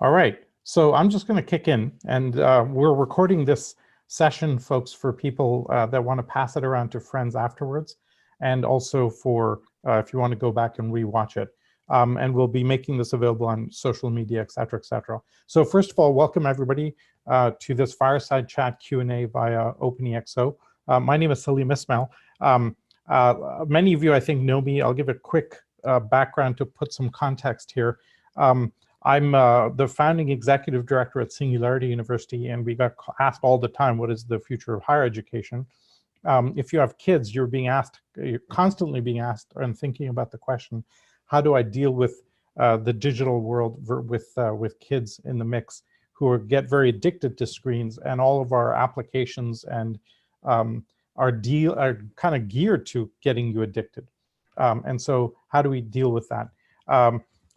All right, so I'm just going to kick in, and we're recording this session, folks, for people that want to pass it around to friends afterwards, and also for if you want to go back and rewatch it. And we'll be making this available on social media, et cetera, et cetera. So first of all, welcome everybody to this fireside chat Q&A via OpenEXO. My name is Salim Ismail. Many of you, I think, know me. I'll give a quick background to put some context here. I'm the founding executive director at Singularity University, and we got asked all the time, what is the future of higher education? If you have kids, you're constantly being asked and thinking about the question, how do I deal with the digital world with kids in the mix who get very addicted to screens, and all of our applications and are kind of geared to getting you addicted. And so how do we deal with that?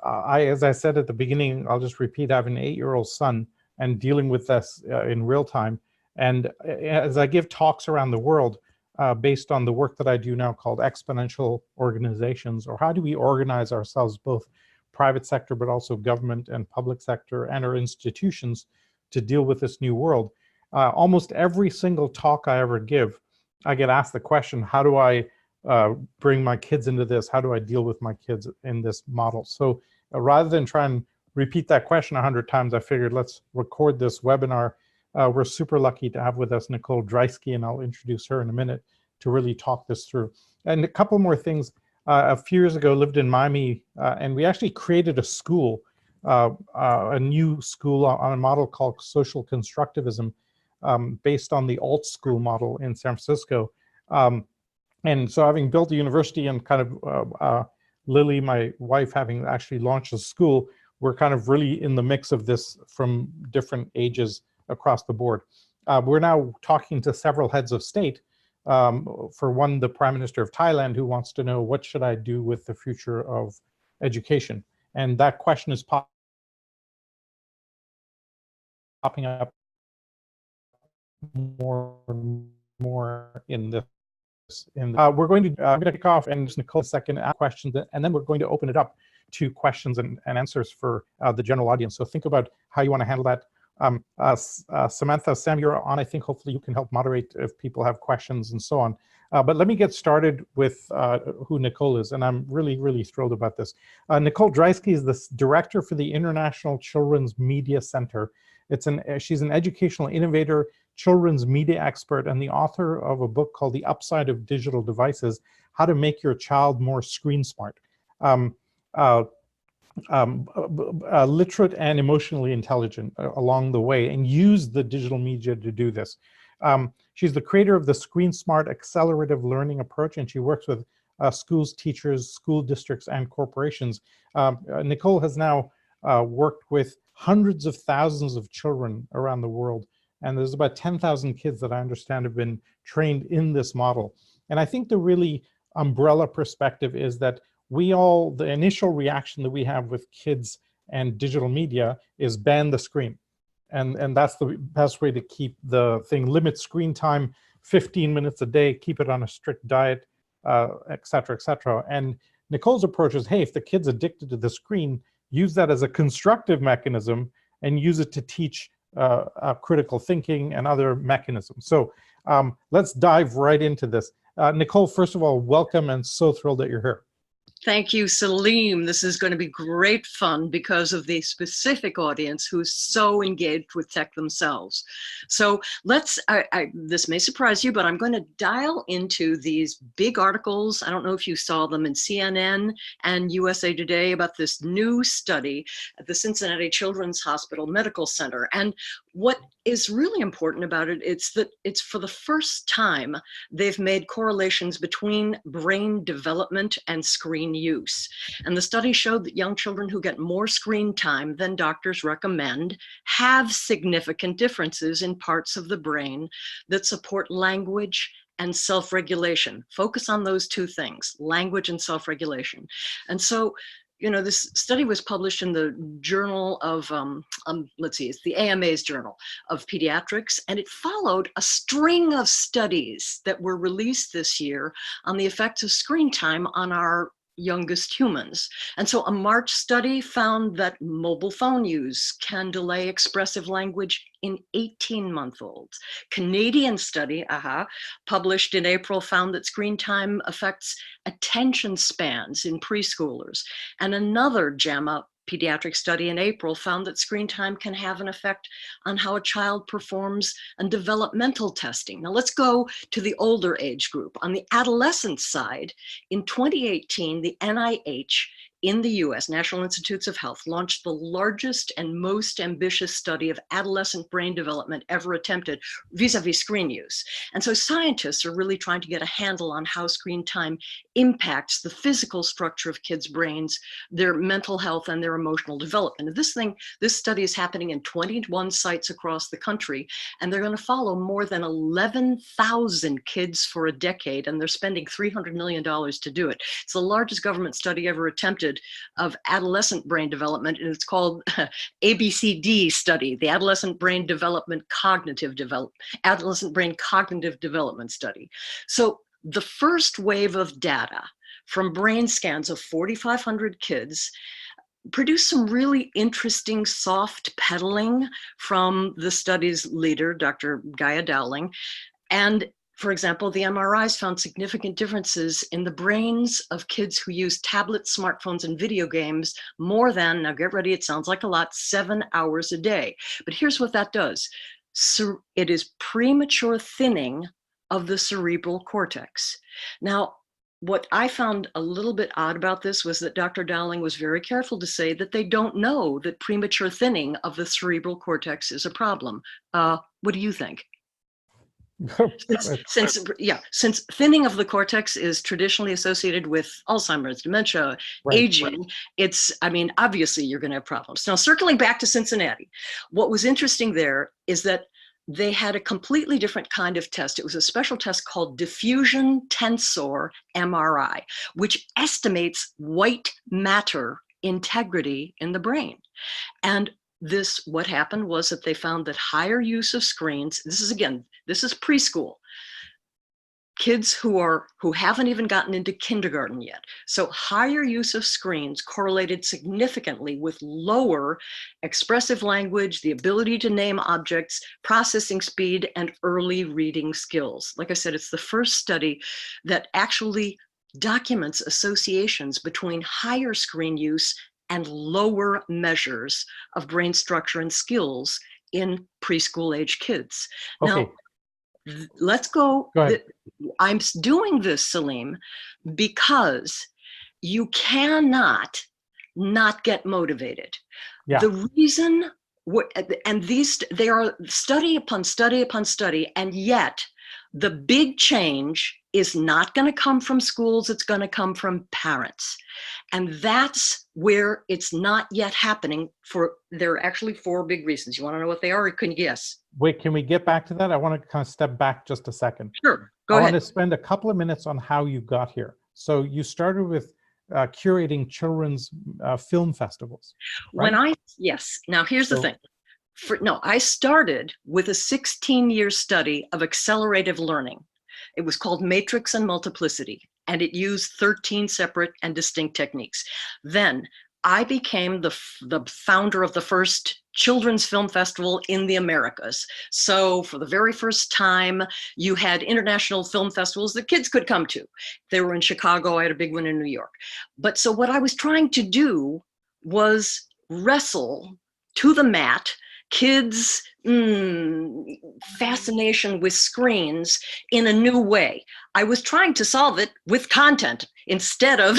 As I said at the beginning, I'll just repeat, I have an 8-year-old son and dealing with this in real time. And as I give talks around the world, based on the work that I do now called exponential organizations, or how do we organize ourselves, both private sector, but also government and public sector and our institutions, to deal with this new world. Almost every single talk I ever give, I get asked the question, how do I bring my kids into this? How do I deal with my kids in this model? So rather than try and repeat that question 100 times, I figured let's record this webinar. We're super lucky to have with us Nicole Dreiske, and I'll introduce her in a minute to really talk this through. And a couple more things. A few years ago, lived in Miami, and we actually created a school, a new school on a model called social constructivism, based on the alt school model in San Francisco. And so having built a university and kind of Lily, my wife, having actually launched a school, we're kind of really in the mix of this from different ages across the board. We're now talking to several heads of state. For one, the Prime Minister of Thailand, who wants to know, what should I do with the future of education? And that question is popping up more and more in this. We're going to kick off, and just Nicole a second, ask questions, and then we're going to open it up to questions and answers for the general audience. So think about how you want to handle that. Samantha, Sam, you're on. I think hopefully you can help moderate if people have questions and so on. But let me get started with who Nicole is, and I'm really, really thrilled about this. Nicole Dreiske is the director for the International Children's Media Center. She's an educational innovator, children's media expert, and the author of a book called The Upside of Digital Devices: How to Make Your Child More Screen Smart. Literate and emotionally intelligent along the way, and use the digital media to do this. She's the creator of the Screen Smart Accelerative Learning Approach, and she works with schools, teachers, school districts, and corporations. Nicole has now worked with hundreds of thousands of children around the world, and there's about 10,000 kids that I understand have been trained in this model. And I think the really umbrella perspective is that the initial reaction that we have with kids and digital media is ban the screen. And that's the best way to keep the thing, limit screen time, 15 minutes a day, keep it on a strict diet, et cetera, et cetera. And Nicole's approach is, hey, if the kid's addicted to the screen, use that as a constructive mechanism and use it to teach critical thinking and other mechanisms. So let's dive right into this. Nicole, first of all, welcome, and so thrilled that you're here. Thank you, Salim. This is going to be great fun because of the specific audience who's so engaged with tech themselves. So this may surprise you, but I'm going to dial into these big articles. I don't know if you saw them in CNN and USA Today about this new study at the Cincinnati Children's Hospital Medical Center. And what is really important about it, it's that it's for the first time they've made correlations between brain development and screen use. And the study showed that young children who get more screen time than doctors recommend have significant differences in parts of the brain that support language and self-regulation. Focus on those two things, language and self-regulation. And so, you know, this study was published in the journal of, let's see, it's the AMA's Journal of Pediatrics, and it followed a string of studies that were released this year on the effects of screen time on our youngest humans. And so a March study found that mobile phone use can delay expressive language in 18-month-olds. Canadian study, published in April, found that screen time affects attention spans in preschoolers. And another JAMA pediatric study in April found that screen time can have an effect on how a child performs on developmental testing. Now let's go to the older age group. On the adolescent side, in 2018, the NIH in the US, National Institutes of Health, launched the largest and most ambitious study of adolescent brain development ever attempted vis-a-vis screen use. And so scientists are really trying to get a handle on how screen time impacts the physical structure of kids' brains, their mental health, and their emotional development. And this study is happening in 21 sites across the country, and they're going to follow more than 11,000 kids for a decade, and they're spending $300 million to do it. It's the largest government study ever attempted of adolescent brain development, and it's called ABCD study, the Adolescent Brain Adolescent Brain Cognitive Development Study. So the first wave of data from brain scans of 4,500 kids produced some really interesting soft pedaling from the study's leader, Dr. Gaia Dowling. And for example, the MRIs found significant differences in the brains of kids who use tablets, smartphones, and video games more than, now get ready, it sounds like a lot, 7 hours a day. But here's what that does. So it is premature thinning of the cerebral cortex. Now, what I found a little bit odd about this was that Dr. Dowling was very careful to say that they don't know that premature thinning of the cerebral cortex is a problem. What do you think? Since thinning of the cortex is traditionally associated with Alzheimer's, dementia, aging, obviously you're going to have problems. Now, circling back to Cincinnati, what was interesting there is that they had a completely different kind of test. It was a special test called diffusion tensor MRI, which estimates white matter integrity in the brain. And what happened was that they found that higher use of screens, this is preschool, kids who haven't even gotten into kindergarten yet. So higher use of screens correlated significantly with lower expressive language, the ability to name objects, processing speed, and early reading skills. Like I said, it's the first study that actually documents associations between higher screen use and lower measures of brain structure and skills in preschool age kids. Okay. Now, let's go. I'm doing this, Salim, because you cannot not get motivated. Yeah. The reason, and they are study upon study upon study, and yet the big change is not going to come from schools, it's going to come from parents. And that's where it's not yet happening. There are actually 4 big reasons. You want to know what they are, or can you guess? Wait, can we get back to that? I want to kind of step back just a second. Sure, go ahead. I want to spend a couple of minutes on how you got here. So you started with curating children's film festivals, right? Yes. Now here's the thing. I started with a 16-year study of accelerative learning. It was called Matrix and Multiplicity, and it used 13 separate and distinct techniques. Then I became the founder of the first children's film festival in the Americas. So for the very first time, you had international film festivals that kids could come to. They were in Chicago, I had a big one in New York. But so what I was trying to do was wrestle to the mat kids' fascination with screens in a new way. I was trying to solve it with content instead of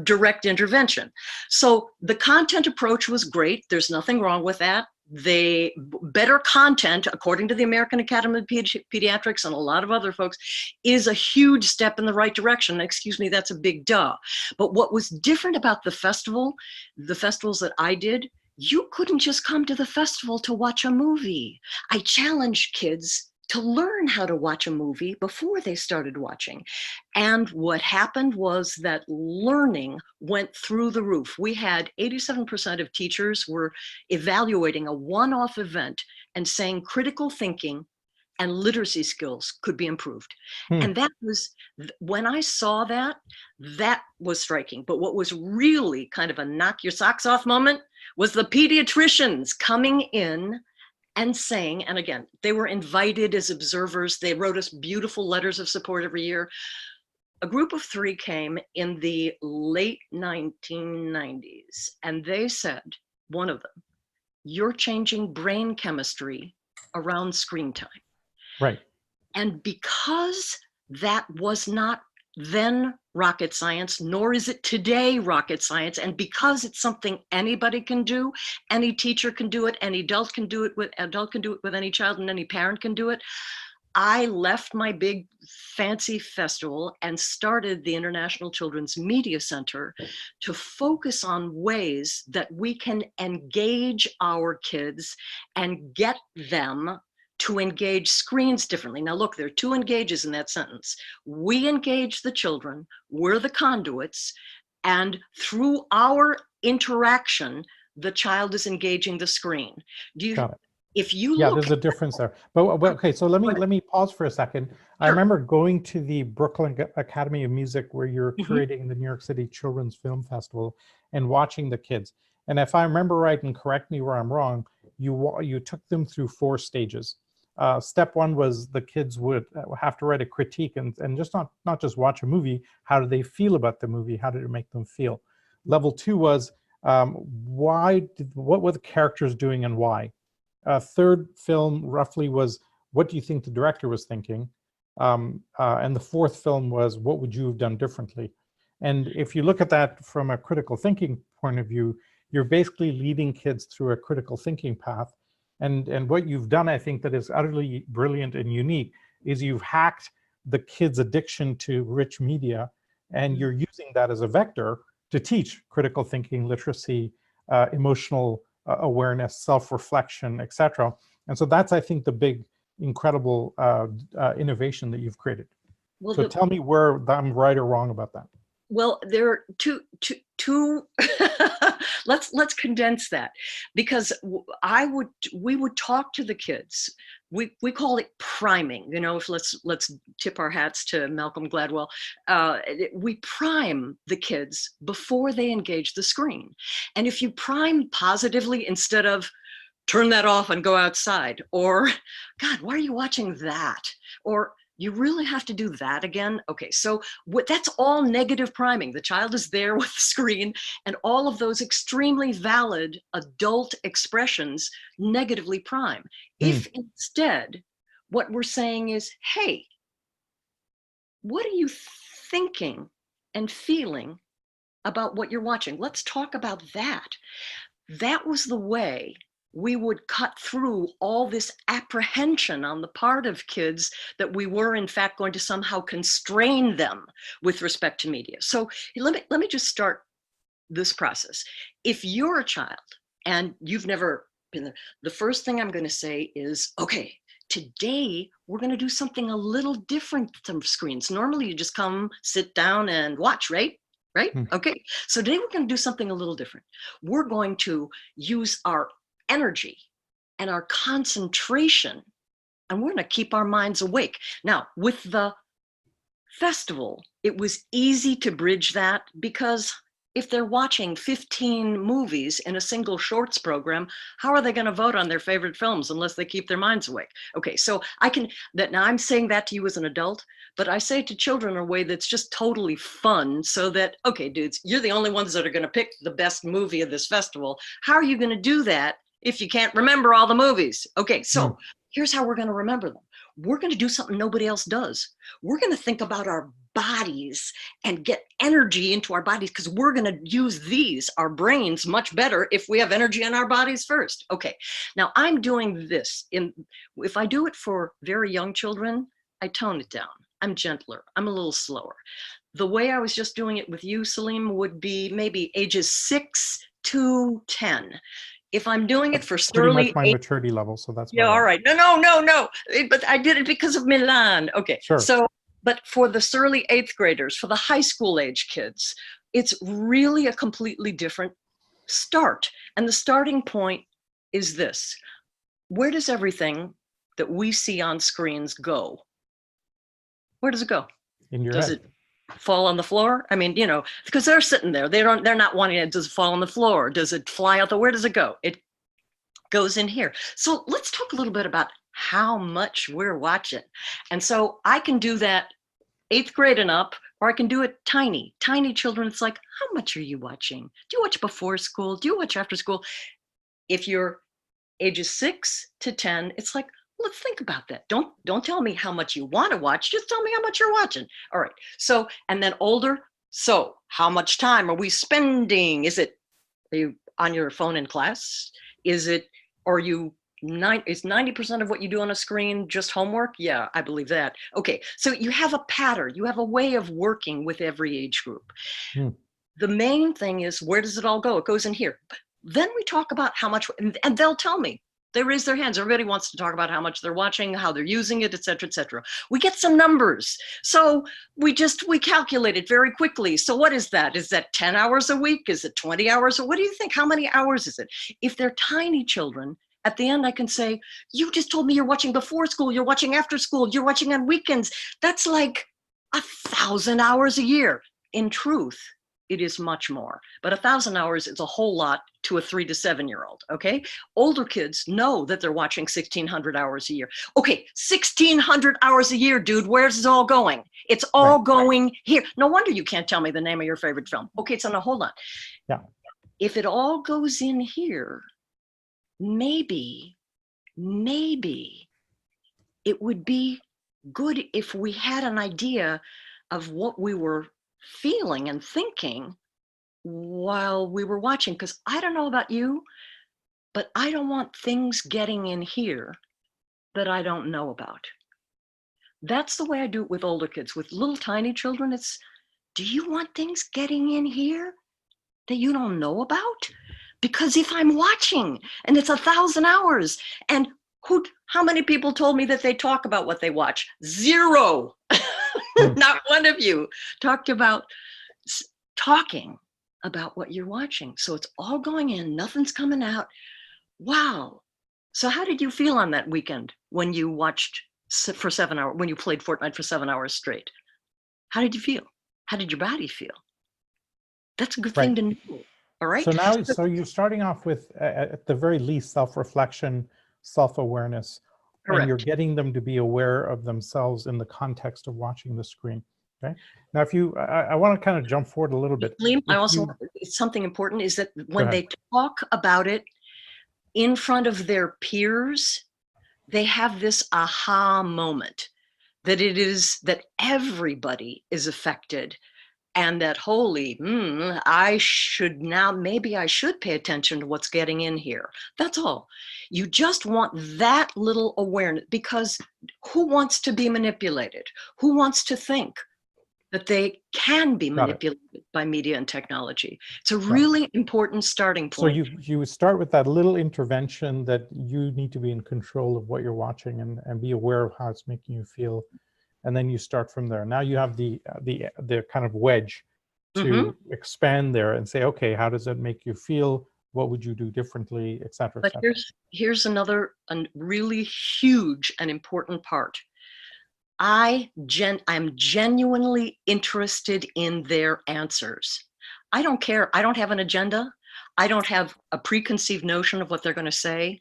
direct intervention. So the content approach was great. There's nothing wrong with that. Better content, according to the American Academy of Pediatrics and a lot of other folks, is a huge step in the right direction. Excuse me, that's a big duh. But what was different about the festivals that I did, you couldn't just come to the festival to watch a movie. I challenged kids to learn how to watch a movie before they started watching. And what happened was that learning went through the roof. We had 87% of teachers were evaluating a one-off event and saying critical thinking, and literacy skills could be improved. Hmm. And that was, when I saw that, that was striking. But what was really kind of a knock your socks off moment was the pediatricians coming in and saying, and again, they were invited as observers. They wrote us beautiful letters of support every year. A group of 3 came in the late 1990s, and they said, one of them, you're changing brain chemistry around screen time. Right. And because that was not then rocket science, nor is it today rocket science, and because it's something anybody can do, any teacher can do it, any adult can do it with any child, and any parent can do it, I left my big fancy festival and started the International Children's Media Center to focus on ways that we can engage our kids and get them to engage screens differently. Now look, there are 2 engages in that sentence. We engage the children, we're the conduits, and through our interaction, the child is engaging the screen. Got it. If you Yeah, look there's a difference there. But okay, so let me pause for a second. I remember going to the Brooklyn Academy of Music, where you're curating the New York City Children's Film Festival, and watching the kids. And if I remember right, and correct me where I'm wrong, you took them through 4 stages. Step 1 was the kids would have to write a critique and just not just watch a movie. How do they feel about the movie? How did it make them feel? Level 2 was what were the characters doing and why? Third film roughly was, what do you think the director was thinking? And the 4th film was, what would you have done differently? And if you look at that from a critical thinking point of view, you're basically leading kids through a critical thinking path. And what you've done, I think, that is utterly brilliant and unique, is you've hacked the kids' addiction to rich media, and you're using that as a vector to teach critical thinking, literacy, emotional awareness, self-reflection, etc. And so that's, I think, the big, incredible innovation that you've created. Well, so tell me where I'm right or wrong about that. Well, there are two let's condense that, because we would talk to the kids. We call it priming. You know, if let's tip our hats to Malcolm Gladwell. We prime the kids before they engage the screen. And if you prime positively instead of turn that off and go outside, or God, why are you watching that? Or you really have to do that again? Okay, so that's all negative priming. The child is there with the screen, and all of those extremely valid adult expressions negatively prime. If instead what we're saying is, hey, what are you thinking and feeling about what you're watching? Let's talk about that. That was the way we would cut through all this apprehension on the part of kids that we were in fact going to somehow constrain them with respect to media. So let me just start this process. If you're a child and you've never been there, the first thing I'm going to say is, okay, today we're going to do something a little different from screens. Normally you just come, sit down and watch, right? Right? Okay. So today we're going to do something a little different. We're going to use our energy and our concentration, and we're going to keep our minds awake. Now, with the festival, it was easy to bridge that, because if they're watching 15 movies in a single shorts program, how are they going to vote on their favorite films unless they keep their minds awake? Okay, so now I'm saying that to you as an adult, but I say it to children in a way that's just totally fun, so that, okay, dudes, you're the only ones that are going to pick the best movie of this festival. How are you going to do that if you can't remember all the movies? Okay, so here's how we're going to remember them. We're going to do something nobody else does. We're going to think about our bodies and get energy into our bodies, because we're going to use our brains, much better if we have energy in our bodies first. Okay, now I'm doing this. If I do it for very young children, I tone it down. I'm gentler. I'm a little slower. The way I was just doing it with you, Salim, would be maybe ages 6 to 10. If I'm doing it for pretty much my maturity level, so that's all right. No. But I did it because of Milan. Okay. Sure. So, but for the surly 8th graders, for the high school age kids, it's really a completely different start. And the starting point is this: where does everything that we see on screens go, where does it go? In your Does head. it fall on the floor? I mean, because they're sitting there, they're not wanting it. Does it fall on the floor? Does it fly out where does it go? It goes in here. So let's talk a little bit about how much we're watching. And so I can do that 8th grade and up, or I can do it tiny children. It's like, how much are you watching? Do you watch before school? Do you watch after school? If you're ages 6 to 10, it's like, let's think about that. Don't tell me how much you want to watch. Just tell me how much you're watching. All right. So, and then older. So how much time are we spending? Are you on your phone in class? Is 90% of what you do on a screen just homework? Yeah, I believe that. Okay. So you have a pattern. You have a way of working with every age group. The main thing is, where does it all go? It goes in here. But then we talk about how much, and they'll tell me. They raise their hands. Everybody wants to talk about how much they're watching, how they're using it, et cetera, et cetera. We get some numbers. So we calculate it very quickly. So what is that? Is that 10 hours a week? Is it 20 hours? What do you think? How many hours is it? If they're tiny children, at the end I can say, you just told me you're watching before school, you're watching after school, you're watching on weekends. That's like 1,000 hours a year. In truth, it is much more, but 1,000 hours is a whole lot to a 3 to 7-year-old. Okay. Older kids know that they're watching 1,600 hours a year. Okay. 1,600 hours a year, dude. Where's it all going? It's all going here. No wonder you can't tell me the name of your favorite film. Okay. So now hold on. Yeah. If it all goes in here, maybe it would be good if we had an idea of what we were feeling and thinking while we were watching, because I don't know about you, but I don't want things getting in here that I don't know about. That's the way I do it with older kids. With little tiny children, it's, do you want things getting in here that you don't know about? Because if I'm watching and it's 1,000 hours, and how many people told me that they talk about what they watch? Zero. Not one of you talked about talking about what you're watching. So it's all going in, nothing's coming out. Wow. So how did you feel on that weekend when you watched for 7 hours, when you played Fortnite for 7 hours straight? How did you feel? How did your body feel? That's a good thing to know. All right. So you're starting off with, at the very least, self-reflection, self-awareness, and you're getting them to be aware of themselves in the context of watching the screen. Okay. Now, if I want to kind of jump forward a little bit. It's something important is that when they talk about it in front of their peers, they have this aha moment that it is that everybody is affected. And that maybe I should pay attention to what's getting in here. That's all. You just want that little awareness, because who wants to be manipulated? Who wants to think that they can be manipulated by media and technology? It's a really important starting point. So you start with that little intervention that you need to be in control of what you're watching and be aware of how it's making you feel. And then you start from there. Now you have the kind of wedge to expand there and say, okay, how does it make you feel? What would you do differently, et cetera, et cetera. But here's another really huge and important part. I'm genuinely interested in their answers. I don't care. I don't have an agenda. I don't have a preconceived notion of what they're going to say.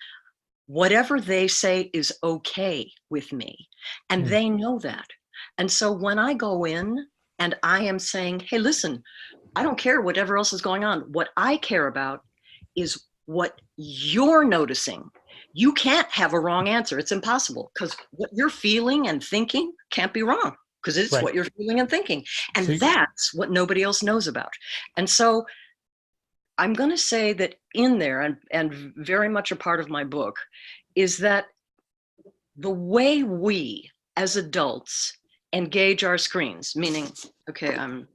Whatever they say is okay with me. And they know that. And so when I go in and I am saying, hey, listen, I don't care whatever else is going on. What I care about is what you're noticing. You can't have a wrong answer. It's impossible, because what you're feeling and thinking can't be wrong, because it's what you're feeling and thinking. And that's what nobody else knows about. And so I'm going to say that in there, and very much a part of my book, is that the way we as adults engage our screens, meaning, okay, I'm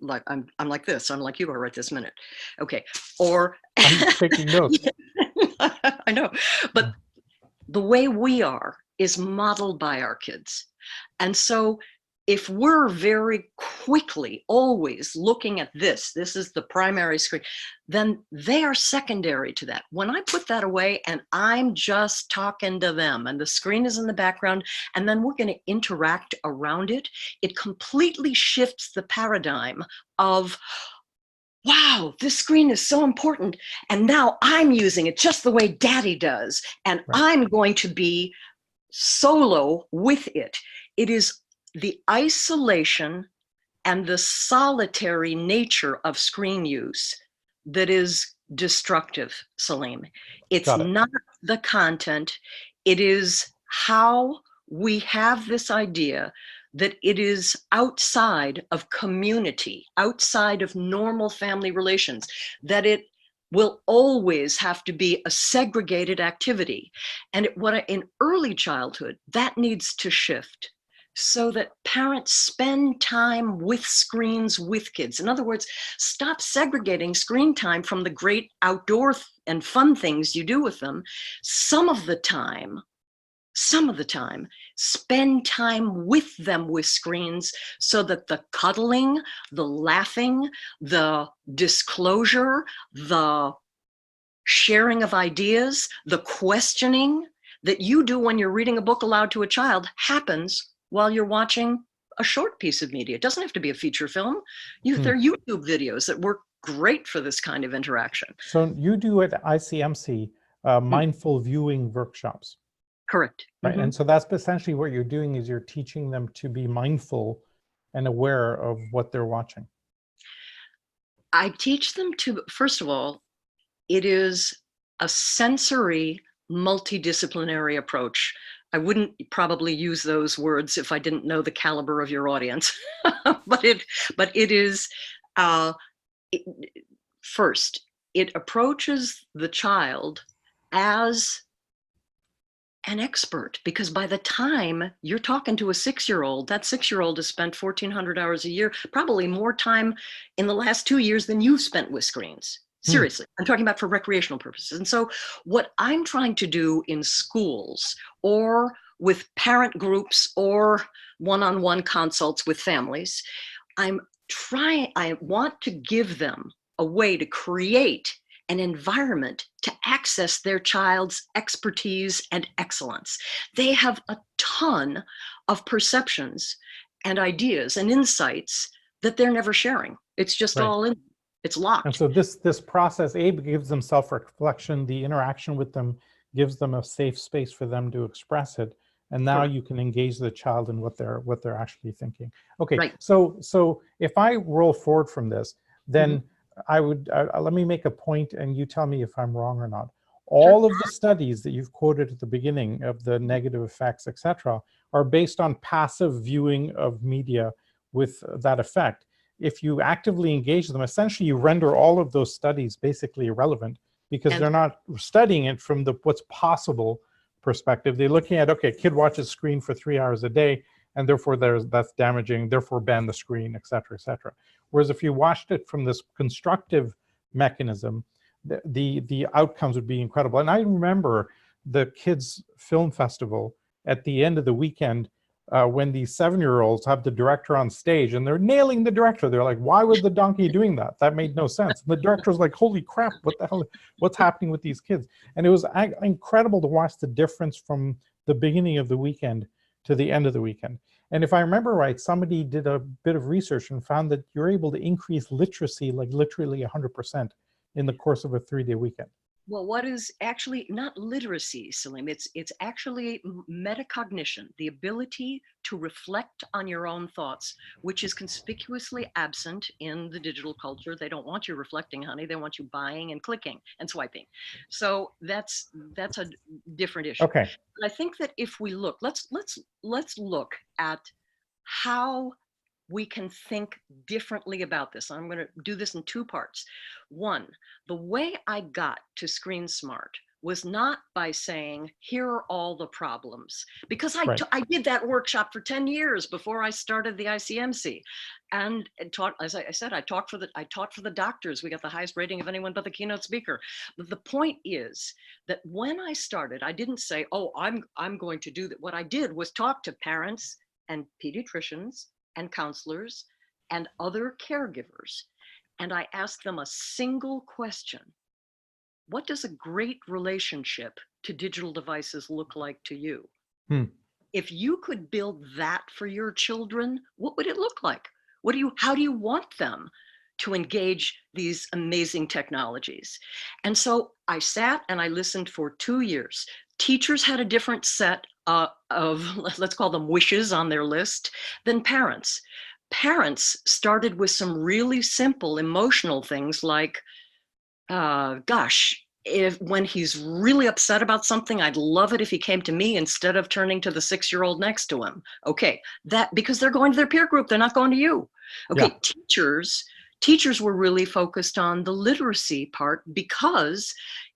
like this, I'm like you are right this minute. Okay. Or I'm taking notes. I know, but the way we are is modeled by our kids. And so if we're very quickly always looking at this is the primary screen, then they are secondary to that. When I put that away and I'm just talking to them and the screen is in the background and then we're going to interact around it, it completely shifts the paradigm of, wow, this screen is so important. And now I'm using it just the way daddy does. And I'm going to be solo with it. It is the isolation and the solitary nature of screen use that is destructive, Salim. It's not the content. It is how we have this idea that it is outside of community, outside of normal family relations, that it will always have to be a segregated activity. And in early childhood, that needs to shift so that parents spend time with screens with kids. In other words, stop segregating screen time from the great outdoor and fun things you do with them. Some of the time, spend time with them with screens so that the cuddling, the laughing, the disclosure, the sharing of ideas, the questioning that you do when you're reading a book aloud to a child happens while you're watching a short piece of media. It doesn't have to be a feature film. There are YouTube videos that work great for this kind of interaction. So you do at ICMC mindful viewing workshops. Correct. Right. And so that's essentially what you're doing, is you're teaching them to be mindful and aware of what they're watching. I teach them to, first of all, it is a sensory multidisciplinary approach. I wouldn't probably use those words if I didn't know the caliber of your audience, but it is, first, it approaches the child as an expert, because by the time you're talking to a 6-year-old, that 6-year-old has spent 1,400 hours a year, probably more time in the last 2 years than you've spent with screens. Seriously, I'm talking about for recreational purposes. And so what I'm trying to do in schools or with parent groups or one-on-one consults with families, I want to give them a way to create an environment to access their child's expertise and excellence. They have a ton of perceptions and ideas and insights that they're never sharing. It's just all in. It's locked. And so this process, gives them self-reflection. The interaction with them gives them a safe space for them to express it. And now you can engage the child in what they're actually thinking. Okay, so if I roll forward from this, then I would, let me make a point and you tell me if I'm wrong or not. All of the studies that you've quoted at the beginning of the negative effects, etc., are based on passive viewing of media with that effect. If you actively engage them, essentially you render all of those studies basically irrelevant, because they're not studying it from the what's possible perspective. They're looking at, okay, kid watches screen for 3 hours a day, and therefore that's damaging, therefore ban the screen, etc., etc. Whereas if you watched it from this constructive mechanism, the outcomes would be incredible. And I remember the kids' film festival at the end of the weekend, when these 7-year-olds have the director on stage and they're nailing the director. They're like, why was the donkey doing that? That made no sense. And the director's like, holy crap, what the hell, what's happening with these kids? And it was incredible to watch the difference from the beginning of the weekend to the end of the weekend. And if I remember right, somebody did a bit of research and found that you're able to increase literacy like literally 100% in the course of a 3-day weekend. Well, what is actually not literacy, Salim? It's actually metacognition, the ability to reflect on your own thoughts, which is conspicuously absent in the digital culture. They don't want you reflecting, honey. They want you buying and clicking and swiping. So that's a different issue. Okay. But I think that if we look, let's look at how we can think differently about this. I'm going to do this in 2 parts. One, the way I got to Screen Smart was not by saying, here are all the problems, because I did that workshop for 10 years before I started the ICMC, and taught, as I said, I taught for the doctors. We got the highest rating of anyone but the keynote speaker. But the point is that when I started, I didn't say, oh, I'm going to do that. What I did was talk to parents and pediatricians and counselors and other caregivers, and I ask them a single question. What does a great relationship to digital devices look like to you? If you could build that for your children, what would it look like? How do you want them to engage these amazing technologies? And so I sat and I listened for 2 years. Teachers had a different set of, let's call them wishes on their list than parents. Parents started with some really simple emotional things like, gosh, when he's really upset about something, I'd love it if he came to me instead of turning to the 6-year-old next to him. Okay, that because they're going to their peer group, they're not going to you. Okay, yeah. Teachers were really focused on the literacy part because,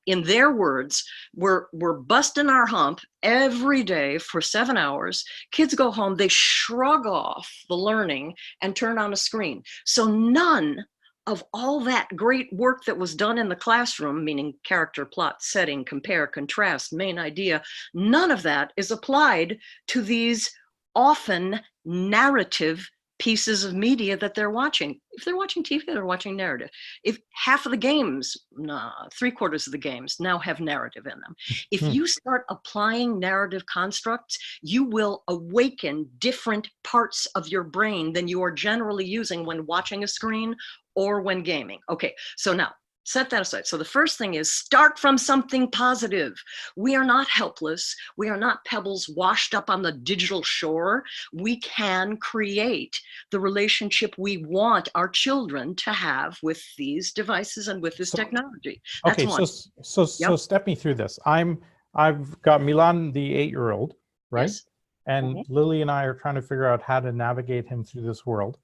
in their words, we're busting our hump every day for 7 hours. Kids go home, they shrug off the learning and turn on a screen. So none of all that great work that was done in the classroom, meaning character, plot, setting, compare, contrast, main idea, none of that is applied to these often narrative pieces of media that they're watching. If they're watching TV, they're watching narrative. If half of the games, 3/4 of the games now have narrative in them. If you start applying narrative constructs, you will awaken different parts of your brain than you are generally using when watching a screen or when gaming. Okay, so now set that aside. So the first thing is start from something positive. We are not helpless. We are not pebbles washed up on the digital shore. We can create the relationship we want our children to have with these devices and with this technology. That's okay, one. So step me through this. I've got Milan, the 8-year-old, right? Yes. And Lily and I are trying to figure out how to navigate him through this world.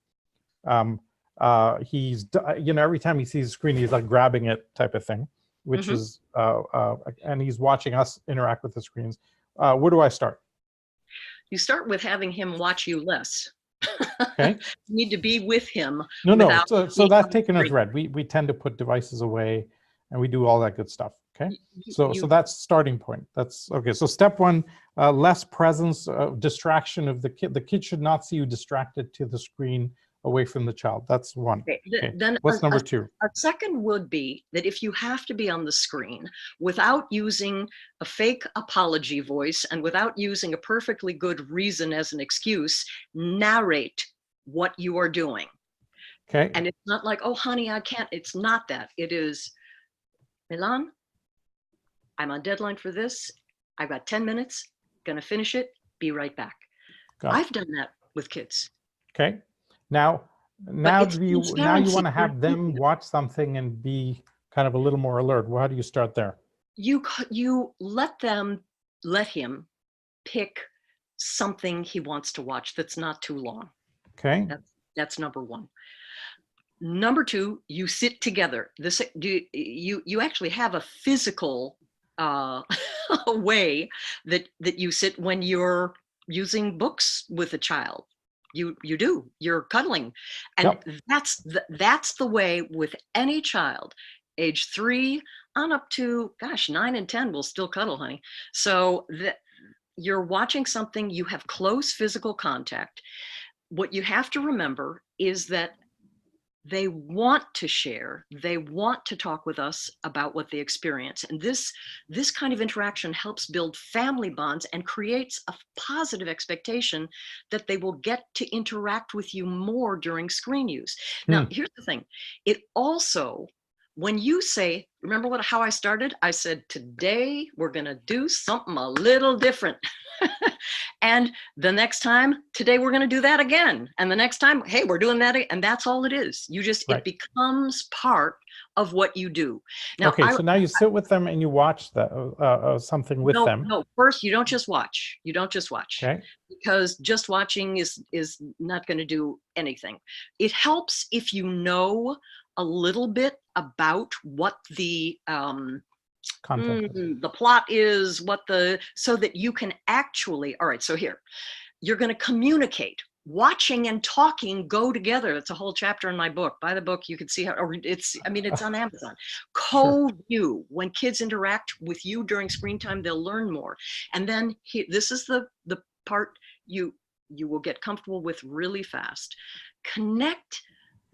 He's, every time he sees a screen, he's like grabbing it type of thing, which is, and he's watching us interact with the screens. Where do I start? You start with having him watch you less. Okay. You need to be with him. No. So that's taken as read. We tend to put devices away and we do all that good stuff. Okay. So that's starting point. That's okay. So step one, less presence, distraction of the kid. The kid should not see you distracted to the screen, away from the child. That's one. Okay. Then what's number two? A second would be that if you have to be on the screen without using a fake apology voice and without using a perfectly good reason as an excuse, narrate what you are doing. Okay. And it's not like, oh, honey, I can't. It's not that. It is, Milan, I'm on deadline for this. I've got 10 minutes, gonna finish it, be right back. I've done that with kids. Okay. Now you want to have them watch something and be kind of a little more alert. Well, how do you start there? You let him pick something he wants to watch that's not too long. Okay. That's number one. Number two, you sit together. You actually have a physical way that you sit when you're using books with a child. You're cuddling. And that's the way with any child, age 3 on up to, 9 and 10 will still cuddle, honey. So you're watching something, you have close physical contact. What you have to remember is that they want to share, they want to talk with us about what they experience. And this kind of interaction helps build family bonds and creates a positive expectation that they will get to interact with you more during screen use. Now, here's the thing. It also, when you say, remember how I started? I said, today we're gonna do something a little different. And the next time, today we're going to do that again. And the next time, hey, we're doing that. And that's all it is. It becomes part of what you do. Now, okay, so now you sit with them and you watch something with them. No, first, you don't just watch. You don't just watch. Okay. Because just watching is not going to do anything. It helps if you know a little bit about what the the plot is, so that you can actually, all right, so here, you're going to communicate. Watching and talking go together. That's a whole chapter in my book. Buy the book, you can see how, it's on Amazon. Co-view. When kids interact with you during screen time, they'll learn more. And then this is the part you will get comfortable with really fast. Connect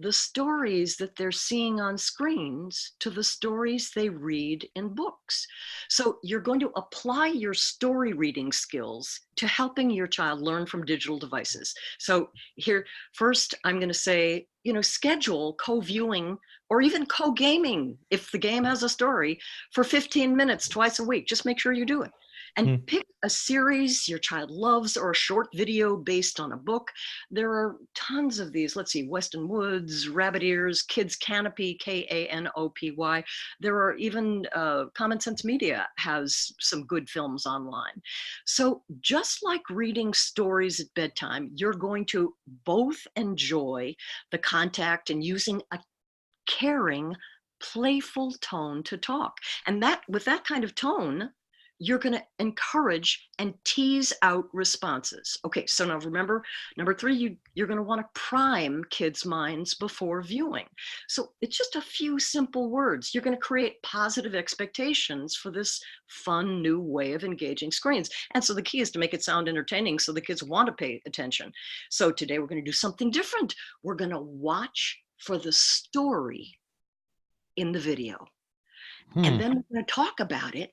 the stories that they're seeing on screens to the stories they read in books. So you're going to apply your story reading skills to helping your child learn from digital devices. So here, first, I'm going to say, schedule co-viewing or even co-gaming if the game has a story for 15 minutes twice a week. Just make sure you do it. And pick a series your child loves or a short video based on a book. There are tons of these. Let's see, Weston Woods, Rabbit Ears, Kids Canopy, Kanopy. There are even Common Sense Media has some good films online. So just like reading stories at bedtime, you're going to both enjoy the contact and using a caring, playful tone to talk. And that with that kind of tone, you're going to encourage and tease out responses. Okay, so now remember, number 3, you're going to want to prime kids' minds before viewing. So it's just a few simple words. You're going to create positive expectations for this fun new way of engaging screens. And so the key is to make it sound entertaining so the kids want to pay attention. So today we're going to do something different. We're going to watch for the story in the video. And then we're going to talk about it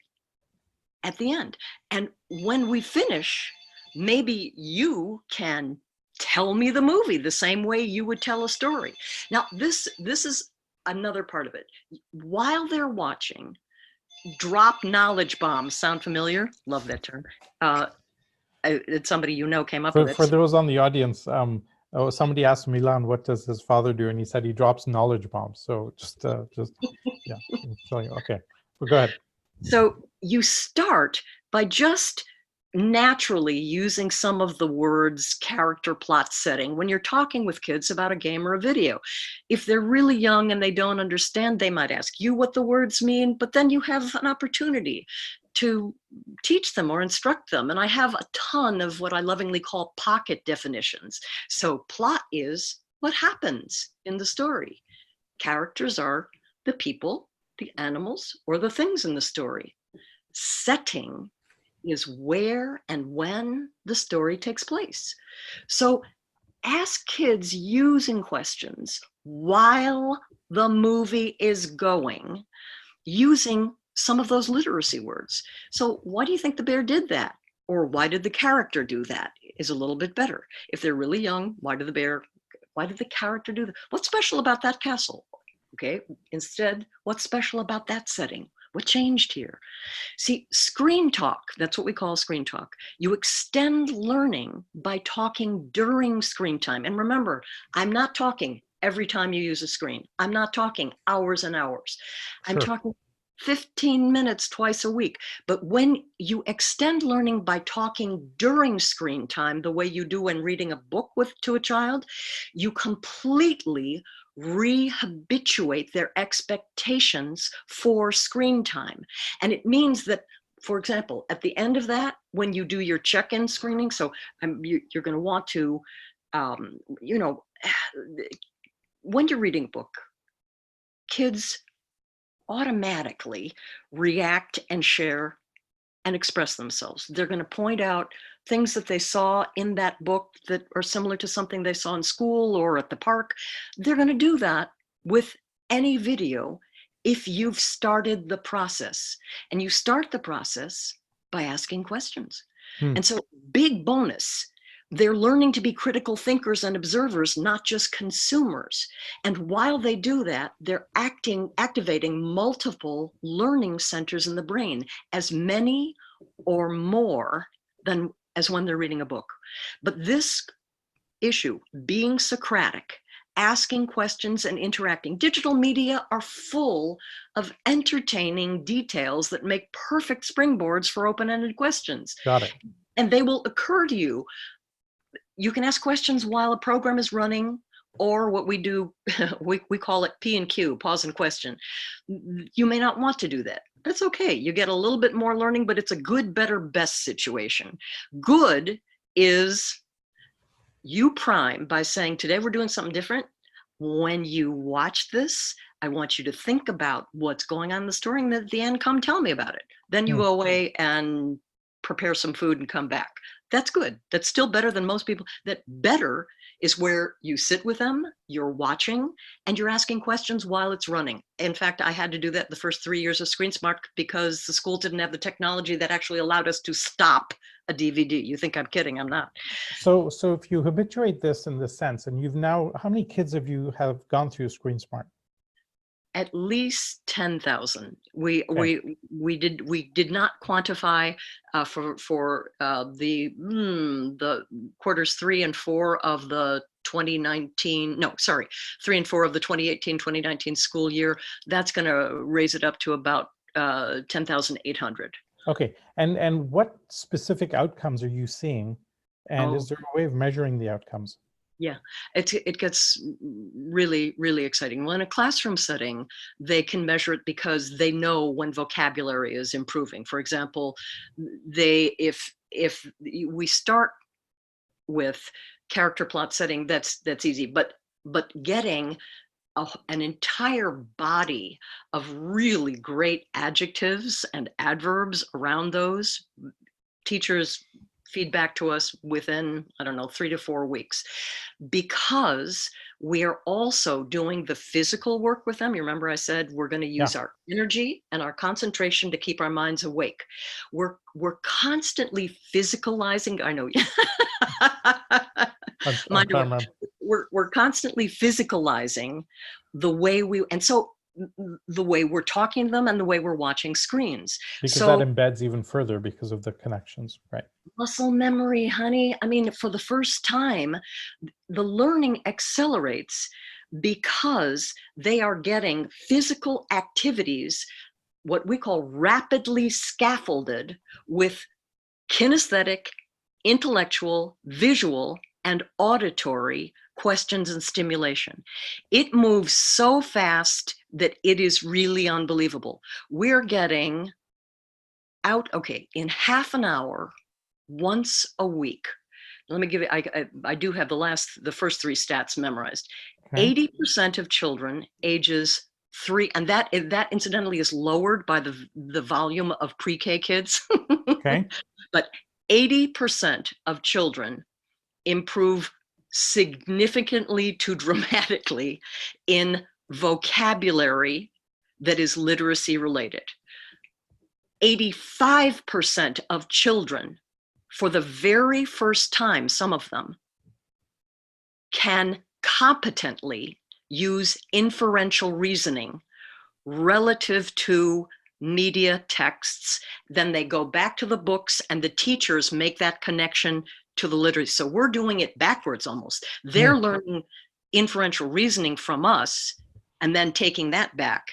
at the end. And when we finish, maybe you can tell me the movie the same way you would tell a story. Now, this is another part of it. While they're watching, drop knowledge bombs. Sound familiar? Love that term. It's somebody came up with it. For those on the audience, somebody asked Milan, what does his father do? And he said he drops knowledge bombs. So just yeah, okay, well, go ahead. So you start by just naturally using some of the words character, plot, setting when you're talking with kids about a game or a video. If they're really young and they don't understand, they might ask you what the words mean, but then you have an opportunity to teach them or instruct them. And I have a ton of what I lovingly call pocket definitions. So plot is what happens in the story. Characters are the people, the animals, or the things in the story. Setting is where and when the story takes place. So ask kids using questions while the movie is going, using some of those literacy words. So why do you think the bear did that? Or why did the character do that? Is a little bit better. If they're really young, why did the character do that? What's special about that castle? Okay, instead, what's special about that setting? What changed here? See, screen talk, that's what we call screen talk. You extend learning by talking during screen time. And remember, I'm not talking every time you use a screen. I'm not talking hours and hours. I'm talking 15 minutes twice a week. But when you extend learning by talking during screen time, the way you do when reading a book to a child, you completely rehabituate their expectations for screen time. And it means that, for example, at the end of that, when you do your check-in screening, so you're going to want to, when you're reading a book, kids automatically react and share and express themselves. They're going to point out things that they saw in that book that are similar to something they saw in school or at the park. They're going to do that with any video if you've started the process. And you start the process by asking questions. And so, big bonus, they're learning to be critical thinkers and observers, not just consumers. And while they do that, they're activating multiple learning centers in the brain, as many or more than as when they're reading a book. But this issue, being Socratic, asking questions and interacting, digital media are full of entertaining details that make perfect springboards for open-ended questions. Got it. And they will occur to you. You can ask questions while a program is running, or what we do, we call it P&Q, pause and question. You may not want to do that. That's okay. You get a little bit more learning, but it's a good, better, best situation. Good is you prime by saying, today we're doing something different. When you watch this, I want you to think about what's going on in the story, and at the end, come tell me about it. Then you go away and prepare some food and come back. That's good. That's still better than most people. That better is where you sit with them, you're watching, and you're asking questions while it's running. In fact, I had to do that the first 3 years of Screen Smart because the school didn't have the technology that actually allowed us to stop a DVD. You think I'm kidding? I'm not. So if you habituate this in this sense, and you've now, how many kids have gone through Screen Smart? At least 10,000. We Okay. did not quantify for the quarters 3 and 4 of the 2019, no, sorry, 3 and 4 of the 2018-2019 school year. That's going to raise it up to about 10,800. Okay, and what specific outcomes are you seeing? And Oh. is there a way of measuring the outcomes? Yeah, it gets really, really exciting. Well, in a classroom setting, they can measure it because they know when vocabulary is improving. For example, if we start with character plot setting, that's easy. But getting an entire body of really great adjectives and adverbs around those, teachers feedback to us within, I don't know, 3 to 4 weeks, because we are also doing the physical work with them. You remember I said we're going to use our energy and our concentration to keep our minds awake. We're constantly physicalizing. I know. We're constantly physicalizing the way the way we're talking to them and the way we're watching screens. Because that embeds even further because of the connections, right? Muscle memory, honey. I mean, for the first time, the learning accelerates because they are getting physical activities, what we call rapidly scaffolded with kinesthetic, intellectual, visual, and auditory questions and stimulation. It moves so fast that it is really unbelievable. We're getting out, okay, in half an hour, once a week. Let me give you, I do have the first 3 stats memorized. Okay. 80% of children ages 3, and that incidentally is lowered by the volume of pre-K kids. Okay. But 80% of children improve significantly to dramatically in vocabulary that is literacy related. 85% of children, for the very first time, some of them, can competently use inferential reasoning relative to media texts. Then they go back to the books and the teachers make that connection to the literacy. So we're doing it backwards almost. They're learning inferential reasoning from us and then taking that back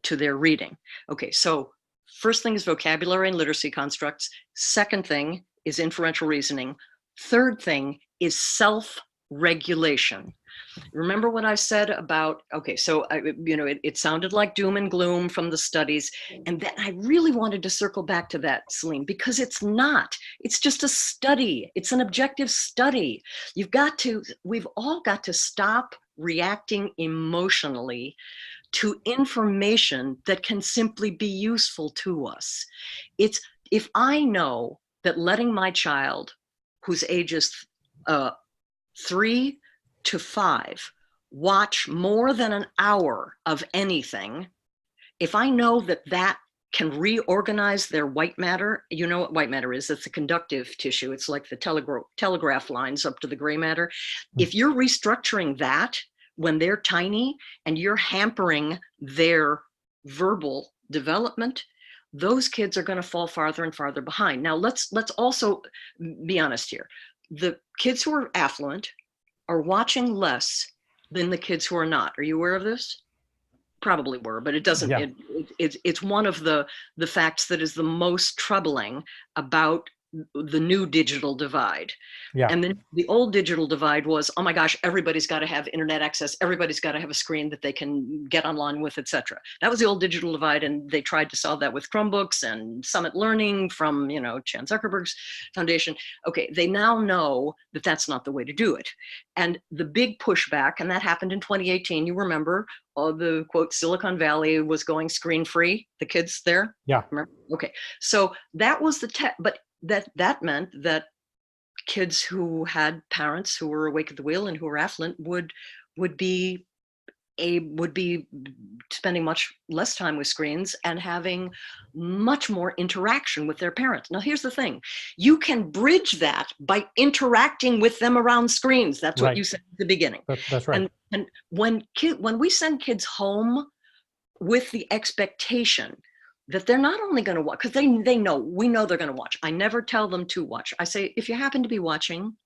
to their reading. Okay, so first thing is vocabulary and literacy constructs. Second thing is inferential reasoning. Third thing is self-regulation. Remember what I said about, okay, so it sounded like doom and gloom from the studies, and then I really wanted to circle back to that, Salim, because it's not. It's just a study. It's an objective study. We've all got to stop reacting emotionally to information that can simply be useful to us. If I know that letting my child, whose age is 3 to 5, watch more than an hour of anything, if I know that can reorganize their white matter, you know what white matter is, it's a conductive tissue. It's like the telegraph lines up to the gray matter. If you're restructuring that when they're tiny and you're hampering their verbal development, those kids are going to fall farther and farther behind. Now, let's also be honest here. The kids who are affluent are watching less than the kids who are not. Are you aware of this? Probably were, but it doesn't. Yeah. It's one of the facts that is the most troubling about the new digital divide. Yeah. And then the old digital divide was, oh my gosh, everybody's got to have internet access. Everybody's got to have a screen that they can get online with, etc. That was the old digital divide. And they tried to solve that with Chromebooks and Summit Learning from, Chan Zuckerberg's foundation. Okay. They now know that that's not the way to do it. And the big pushback, and that happened in 2018, you remember, the quote, Silicon Valley was going screen free, the kids there. Yeah. Remember? Okay. So that was the but that meant that kids who had parents who were awake at the wheel and who were affluent would be spending much less time with screens and having much more interaction with their parents. Now, here's the thing. You can bridge that by interacting with them around screens. That's what you said at the beginning. That's right. And when we send kids home with the expectation that they're not only going to watch, because we know they're going to watch. I never tell them to watch. I say, if you happen to be watching,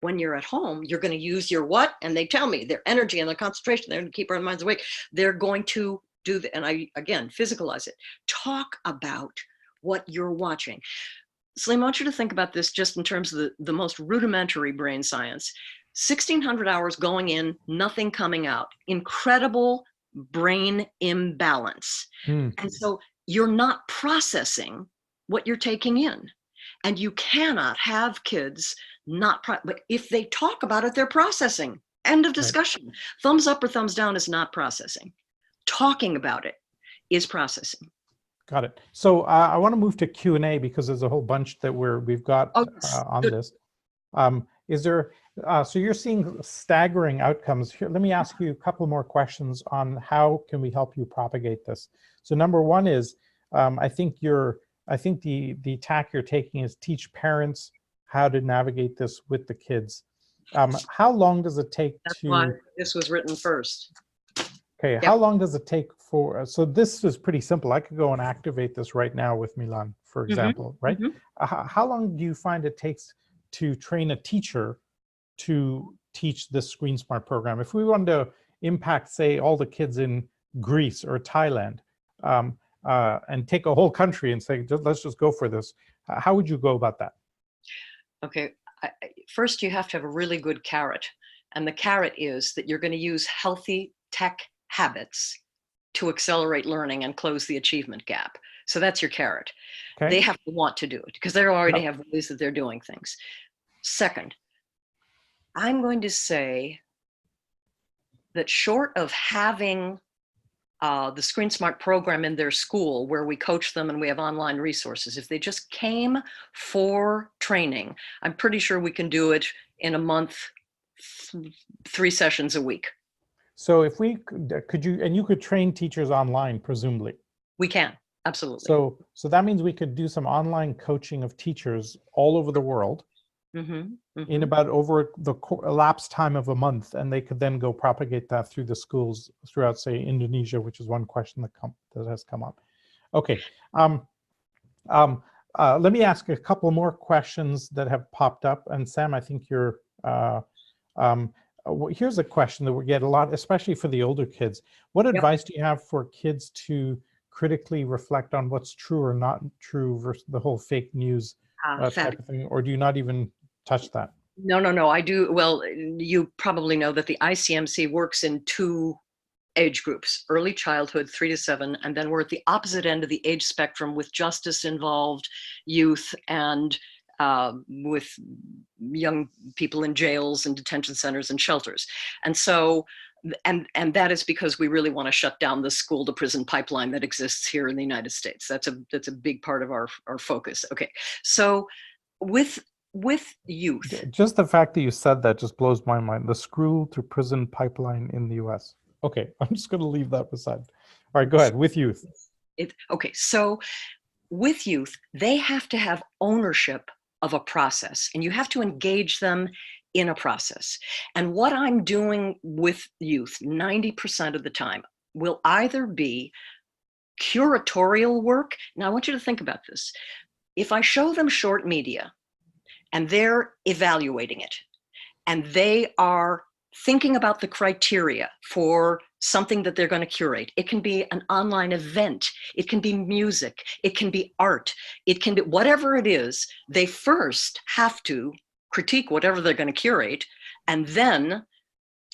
when you're at home, you're going to use your what? And they tell me their energy and their concentration. They're going to keep our minds awake. They're going to do the, and I, again, physicalize it. Talk about what you're watching. Salim, I want you to think about this just in terms of the most rudimentary brain science. 1,600 hours going in, nothing coming out. Incredible brain imbalance. And so you're not processing what you're taking in. And you cannot have kids but if they talk about it, they're processing. End of discussion. Right. Thumbs up or thumbs down is not processing. Talking about it is processing. Got it. So I want to move to Q&A because there's a whole bunch that we've got on this. Is there, so you're seeing staggering outcomes here. Let me ask you a couple more questions on how can we help you propagate this. So number one is, I think the tack you're taking is teach parents how to navigate this with the kids. How long does it take That's why this was written first. Okay, yep. How long does it take for, so this is pretty simple. I could go and activate this right now with Milan, for example, right? How long do you find it takes to train a teacher to teach this Screen Smart program? If we wanted to impact, say, all the kids in Greece or Thailand, and take a whole country and say, let's just go for this, how would you go about that? Okay, first you have to have a really good carrot. And the carrot is that you're going to use healthy tech habits to accelerate learning and close the achievement gap. So that's your carrot. Okay. They have to want to do it because they already have ways that they're doing things. Second, I'm going to say that short of having the Screen Smart program in their school where we coach them and we have online resources, if they just came for training, I'm pretty sure we can do it in a month, 3 sessions a week. So if we could you could train teachers online, presumably? We can, absolutely. So that means we could do some online coaching of teachers all over the world in about over the elapsed time of a month, and they could then go propagate that through the schools throughout, say, Indonesia, which is one question that has come up. Okay. Let me ask a couple more questions that have popped up. And Sam, I think you're, here's a question that we get a lot, especially for the older kids. What advice do you have for kids to critically reflect on what's true or not true versus the whole fake news type of thing? Or do you not even touch that? No, I do. Well, you probably know that the ICMC works in 2 age groups, early childhood, 3 to 7, and then we're at the opposite end of the age spectrum with justice involved youth and with young people in jails and detention centers and shelters. And so, and that is because we really want to shut down the school to prison pipeline that exists here in the United States. That's a big part of our focus. Okay, so with youth. Just the fact that you said that just blows my mind. The school to prison pipeline in the US. Okay, I'm just going to leave that beside. All right, go ahead, with youth. Okay, so with youth, they have to have ownership of a process, and you have to engage them in a process. And what I'm doing with youth 90% of the time will either be curatorial work. Now, I want you to think about this. If I show them short media, and they're evaluating it, and they are thinking about the criteria for something that they're going to curate. It can be an online event. It can be music. It can be art. It can be whatever it is. They first have to critique whatever they're going to curate, and then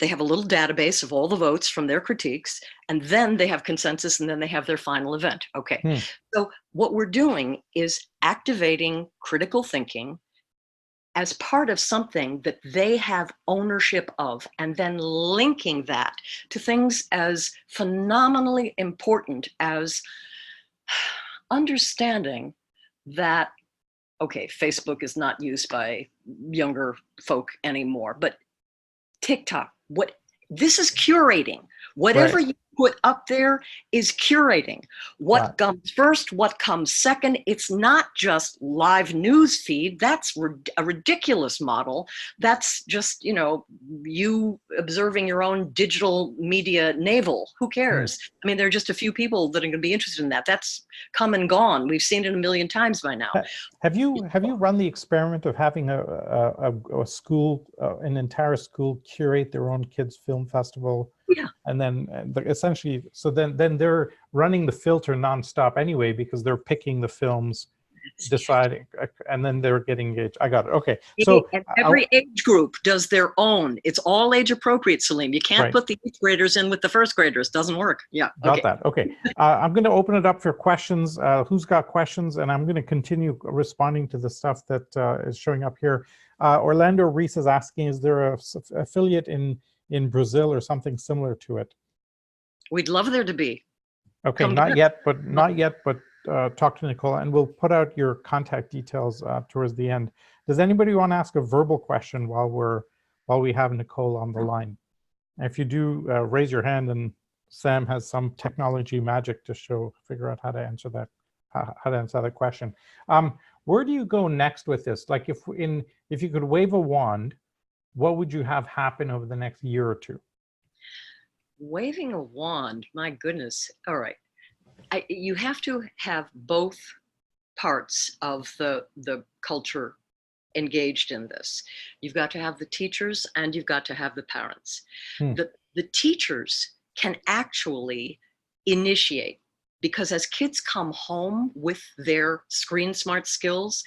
they have a little database of all the votes from their critiques, and then they have consensus, and then they have their final event. Okay. So what we're doing is activating critical thinking as part of something that they have ownership of, and then linking that to things as phenomenally important as understanding that okay, Facebook is not used by younger folk anymore, but TikTok, this is curating. Whatever Right. you put up there is curating. What Right. comes first, what comes second. It's not just live news feed. That's a ridiculous model. That's just, you observing your own digital media navel. Who cares? I mean, there are just a few people that are going to be interested in that. That's come and gone. We've seen it a million times by now. Have you run the experiment of having a school, an entire school curate their own kids' film festival? Yeah. And then essentially, so then they're running the filter nonstop anyway, because they're picking the films, deciding, and then they're getting engaged. I got it. Okay. So and every age group does their own. It's all age appropriate, Salim. You can't put the 8th graders in with the 1st graders. Doesn't work. Yeah. Got that. Okay. I'm going to open it up for questions. Who's got questions? And I'm going to continue responding to the stuff that is showing up here. Orlando Reese is asking, is there a affiliate in Brazil or something similar to it? We'd love there to be. Okay, not yet, but talk to Nicole, and we'll put out your contact details towards the end. Does anybody want to ask a verbal question while we have Nicole on the line? And if you do, raise your hand, and Sam has some technology magic to figure out how to answer that question. Where do you go next with this? Like, if you could wave a wand, what would you have happen over the next year or two? Waving a wand, my goodness. All right. You have to have both parts of the culture engaged in this. You've got to have the teachers and you've got to have the parents. The teachers can actually initiate, because as kids come home with their screen smart skills,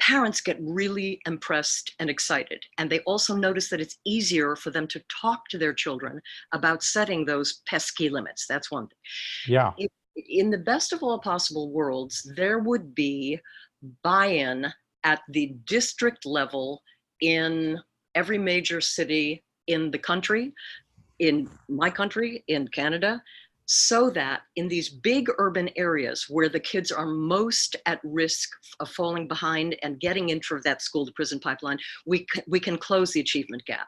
parents get really impressed and excited. And they also notice that it's easier for them to talk to their children about setting those pesky limits. That's one thing. Yeah. In the best of all possible worlds, there would be buy-in at the district level in every major city in the country, in my country, in Canada, so that in these big urban areas where the kids are most at risk of falling behind and getting into that school to prison pipeline, we can close the achievement gap.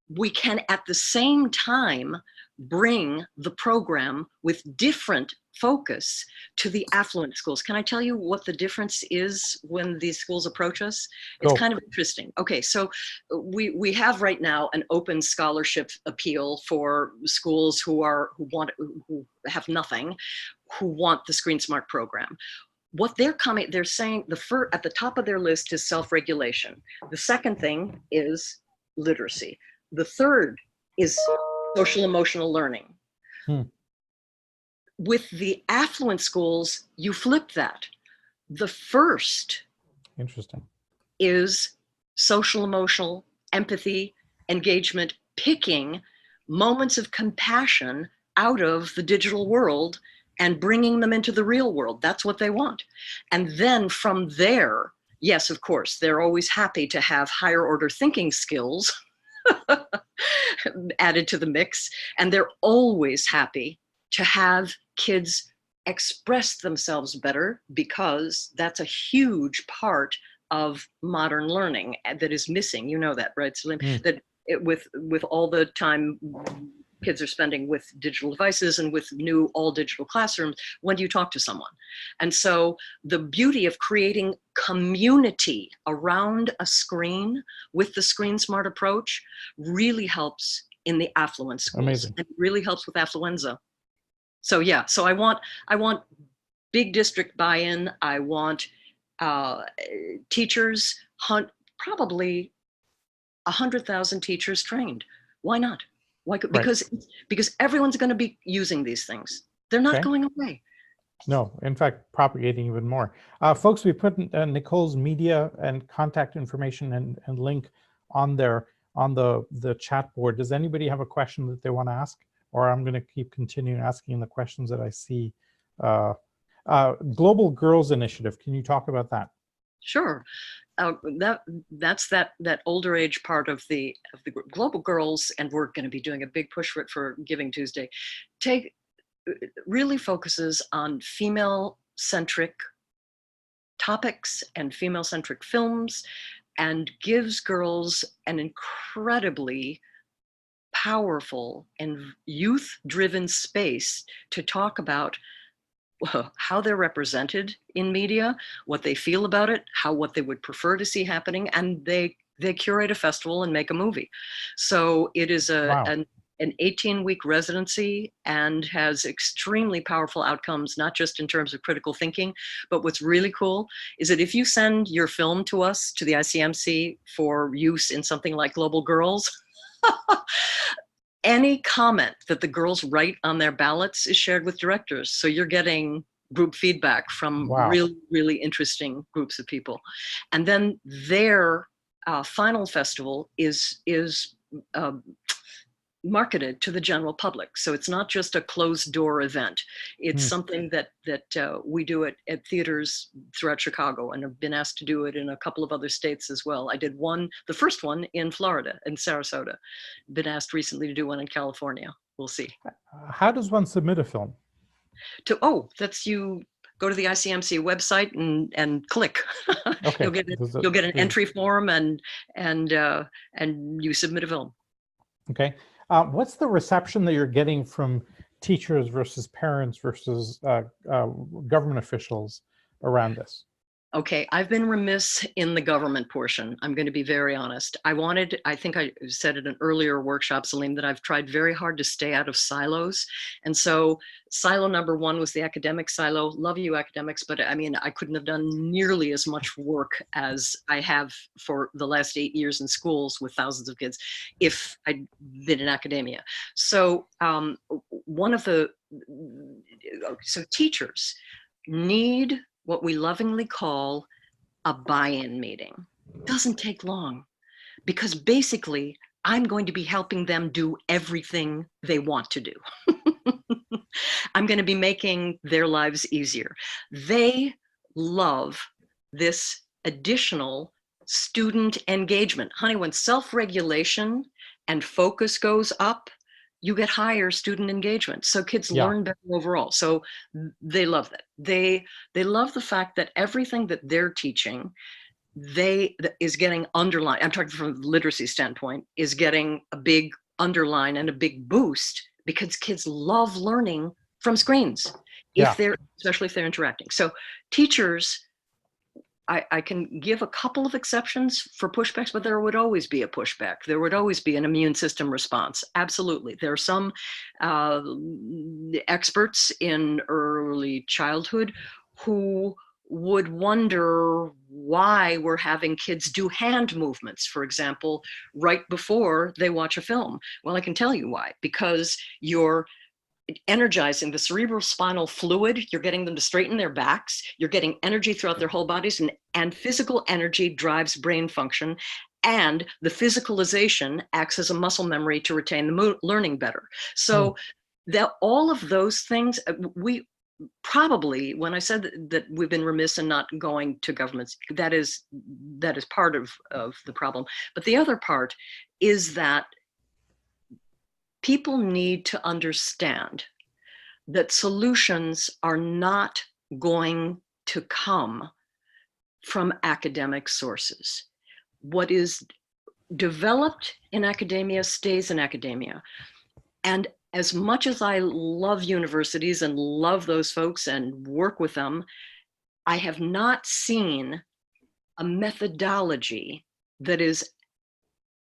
We can at the same time bring the program with different focus to the affluent schools. Can I tell you what the difference is when these schools approach us? It's kind of interesting. Okay, so we have right now an open scholarship appeal for schools who have nothing, who want the Screen Smart program. What they're saying, at the top of their list is self-regulation. The second thing is literacy. The third is social emotional learning. With the affluent schools, you flip that. The first is social emotional, empathy, engagement, picking moments of compassion out of the digital world and bringing them into the real world. That's what they want. And then from there, yes, of course, they're always happy to have higher order thinking skills added to the mix. And they're always happy to have kids express themselves better, because that's a huge part of modern learning that is missing. You know that, right, Salim? That with all the time kids are spending with digital devices and with new all digital classrooms, when do you talk to someone? And so the beauty of creating community around a screen with the Screen Smart approach really helps in the affluent schools. Amazing. It really helps with affluenza. So yeah, so I want big district buy-in. I want teachers, probably 100,000 teachers trained. Why not? Why? Because everyone's going to be using these things. They're not going away. No, in fact, propagating even more. Folks, we put Nicole's media and contact information and link on there on the chat board. Does anybody have a question that they want to ask? Or I'm going to keep continuing asking the questions that I see. Global Girls Initiative, can you talk about that? Sure. That's that older age part of the group. Global Girls, and we're going to be doing a big push for it for Giving Tuesday, really focuses on female-centric topics and female-centric films, and gives girls an incredibly powerful and youth-driven space to talk about how they're represented in media, what they feel about it, what they would prefer to see happening, and they curate a festival and make a movie. So it is an 18-week residency and has extremely powerful outcomes, not just in terms of critical thinking, but what's really cool is that if you send your film to us, to the ICMC, for use in something like Global Girls, any comment that the girls write on their ballots is shared with directors. So you're getting group feedback from really, really interesting groups of people. And then their final festival is marketed to the general public. So it's not just a closed door event. It's something that we do at theaters throughout Chicago, and have been asked to do it in a couple of other states as well. I did the first one in Florida, in Sarasota. Been asked recently to do one in California. We'll see. How does one submit a film? That's you go to the ICMC website and click. Okay. You'll get an entry form and you submit a film. Okay. What's the reception that you're getting from teachers versus parents versus government officials around this? Okay, I've been remiss in the government portion. I'm going to be very honest. I think I said at an earlier workshop, Salim, that I've tried very hard to stay out of silos. And so silo number one was the academic silo. Love you, academics, but I mean, I couldn't have done nearly as much work as I have for the last 8 years in schools with thousands of kids if I'd been in academia. So so teachers need what we lovingly call a buy-in meeting. It doesn't take long, because basically I'm going to be helping them do everything they want to do. I'm going to be making their lives easier. They love this additional student engagement. Honey, when self-regulation and focus goes up, you get higher student engagement. So kids learn better overall. So they love that. They love the fact that everything that they're teaching, is getting underlined. I'm talking from the literacy standpoint, is getting a big underline and a big boost, because kids love learning from screens, especially if they're interacting. So teachers, I can give a couple of exceptions for pushbacks, but there would always be a pushback. There would always be an immune system response. Absolutely. There are some experts in early childhood who would wonder why we're having kids do hand movements, for example, right before they watch a film. Well, I can tell you why. Because you're energizing the cerebral spinal fluid, you're getting them to straighten their backs, you're getting energy throughout their whole bodies, and physical energy drives brain function, and the physicalization acts as a muscle memory to retain the learning better. So that all of those things, we probably, when I said that we've been remiss in not going to governments, that is part of the problem. But the other part is that people need to understand that solutions are not going to come from academic sources. What is developed in academia stays in academia. And as much as I love universities and love those folks and work with them, I have not seen a methodology that is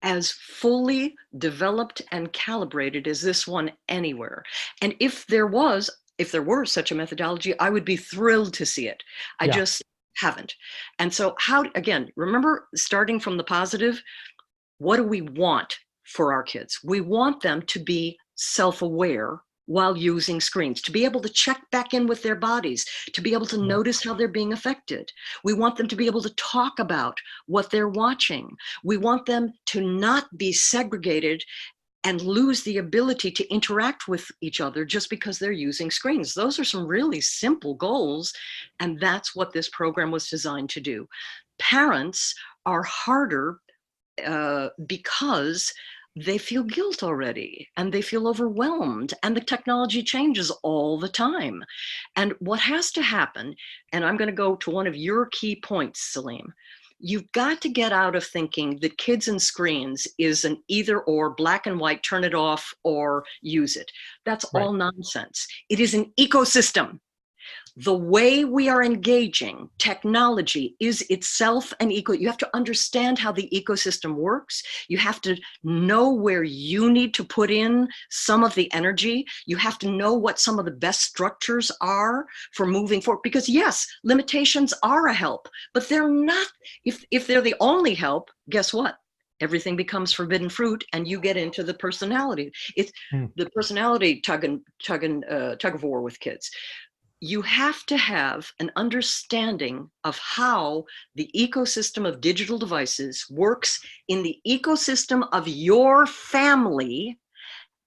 as fully developed and calibrated as this one anywhere. And if there were such a methodology, I would be thrilled to see it. I just haven't. And so again, remember, starting from the positive, what do we want for our kids? We want them to be self-aware while using screens, to be able to check back in with their bodies, to be able to notice how they're being affected. We want them to be able to talk about what they're watching. We want them to not be segregated and lose the ability to interact with each other just because they're using screens. Those are some really simple goals, and that's what this program was designed to do. Parents are harder because they feel guilt already, and they feel overwhelmed, and the technology changes all the time. And what has to happen, and I'm going to go to one of your key points, Salim, you've got to get out of thinking that kids and screens is an either or, black and white, turn it off or use it. That's Right. all nonsense. It is an ecosystem. The way we are engaging technology is itself an eco. You have to understand how the ecosystem works. You have to know where you need to put in some of the energy. You have to know what some of the best structures are for moving forward. Because yes, limitations are a help, but they're not. If they're the only help, guess what? Everything becomes forbidden fruit, and you get into the personality. It's the personality tug of war with kids. You have to have an understanding of how the ecosystem of digital devices works in the ecosystem of your family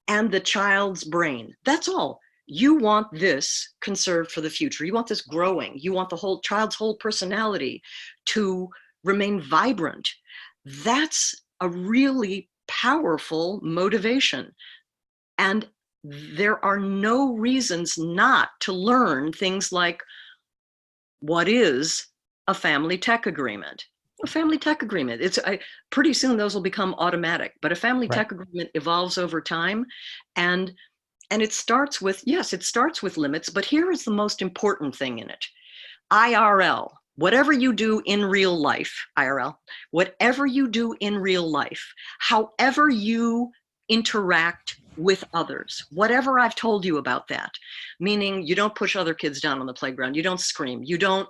and the child's brain. That's all. You want this conserved for the future. You want this growing. You want the whole child's whole personality to remain vibrant. That's a really powerful motivation. And there are no reasons not to learn things like, what is a family tech agreement? A family tech agreement, pretty soon those will become automatic, but a family tech agreement evolves over time. And it starts with, yes, it starts with limits, but here is the most important thing in it. IRL, whatever you do in real life, IRL, whatever you do in real life, however you interact with others, whatever I've told you about that, meaning you don't push other kids down on the playground, you don't scream, you don't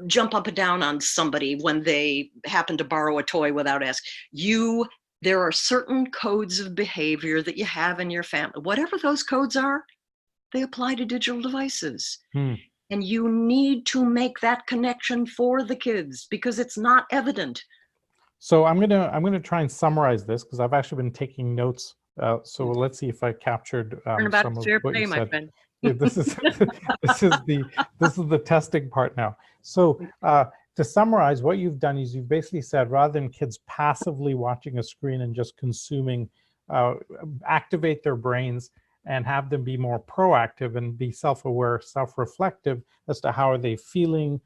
jump up and down on somebody when they happen to borrow a toy without asking. There are certain codes of behavior that you have in your family. Whatever those codes are, they apply to digital devices. And you need to make that connection for the kids because it's not evident. So I'm gonna try and summarize this because I've actually been taking notes. So let's see if I captured some of what you said. Friend. Yeah, this is the testing part now. So to summarize, what you've done is you've basically said, rather than kids passively watching a screen and just consuming, activate their brains and have them be more proactive and be self-aware, self-reflective as to how are they feeling,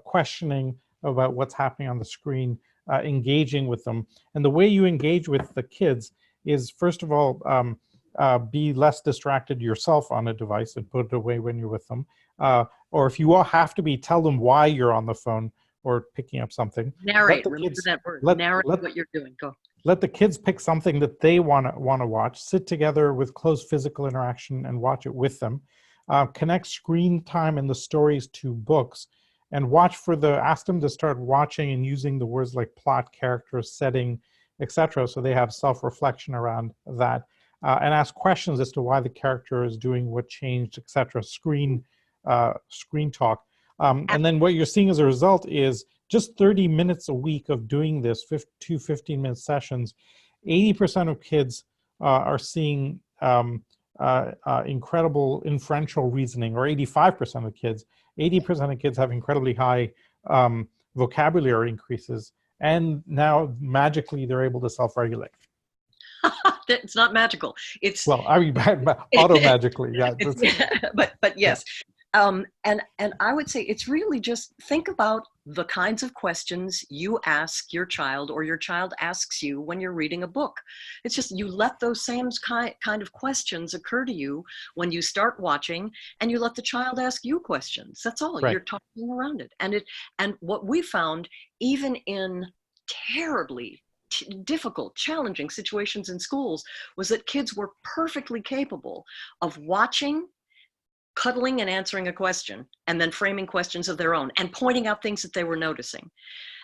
questioning about what's happening on the screen, engaging with them. And the way you engage with the kids is, first of all, be less distracted yourself on a device and put it away when you're with them. Or if you all have to be, tell them why you're on the phone or picking up something. Narrate, remember that word, narrate what you're doing, go. Let the kids pick something that they want to watch, sit together with close physical interaction and watch it with them. Connect screen time and the stories to books, and ask them to start watching and using the words like plot, character, setting, etc. So they have self-reflection around that, and ask questions as to why the character is doing what changed, etc. Screen talk. And then what you're seeing as a result is just 30 minutes a week of doing this, 2 15-minute sessions. 80% of kids are seeing incredible inferential reasoning, or 85% of kids. 80% of kids have incredibly high vocabulary increases, and now magically they're able to self-regulate. It's not magical. It's, well, I mean, auto-magically, yeah. But yes. And I would say it's really just think about the kinds of questions you ask your child or your child asks you when you're reading a book. It's just you let those same kind of questions occur to you when you start watching, and you let the child ask you questions. That's all. Right. You're talking around it. And what we found, even in terribly difficult, challenging situations in schools, was that kids were perfectly capable of watching, cuddling and answering a question, and then framing questions of their own and pointing out things that they were noticing.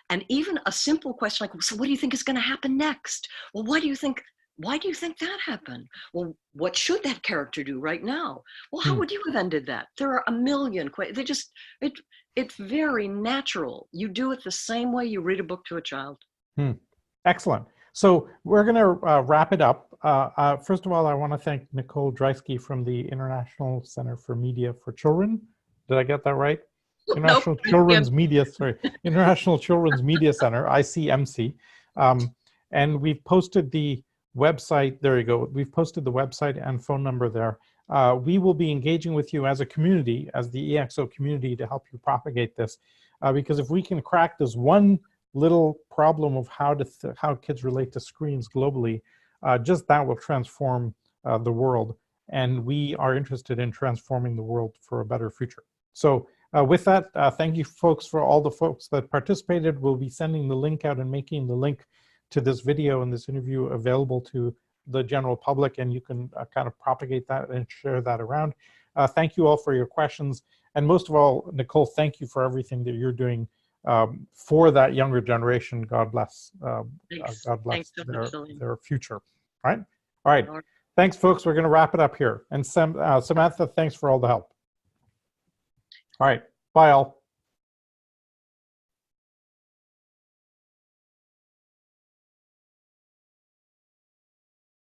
And even a simple question like, so what do you think is going to happen next? Well, why do you think that happened? Well, what should that character do right now? Well, how would you have ended that? There are a million questions. It's very natural. You do it the same way you read a book to a child. Excellent. So we're going to wrap it up. First of all, I want to thank Nicole Dreiske from the International Center for Media for Children. Did I get that right? International Children's Media Center, ICMC. And we've posted the website. There you go. We've posted the website and phone number there. We will be engaging with you as a community, as the EXO community, to help you propagate this. Because if we can crack this one little problem of how kids relate to screens globally, just that will transform the world. And we are interested in transforming the world for a better future. So with that, thank you folks for all the folks that participated. We'll be sending the link out and making the link to this video and this interview available to the general public, and you can kind of propagate that and share that around. Thank you all for your questions. And most of all, Nicole, thank you for everything that you're doing for that younger generation. God bless. God bless their future. All right. Thanks, folks. We're going to wrap it up here. And Samantha, thanks for all the help. All right. Bye, all.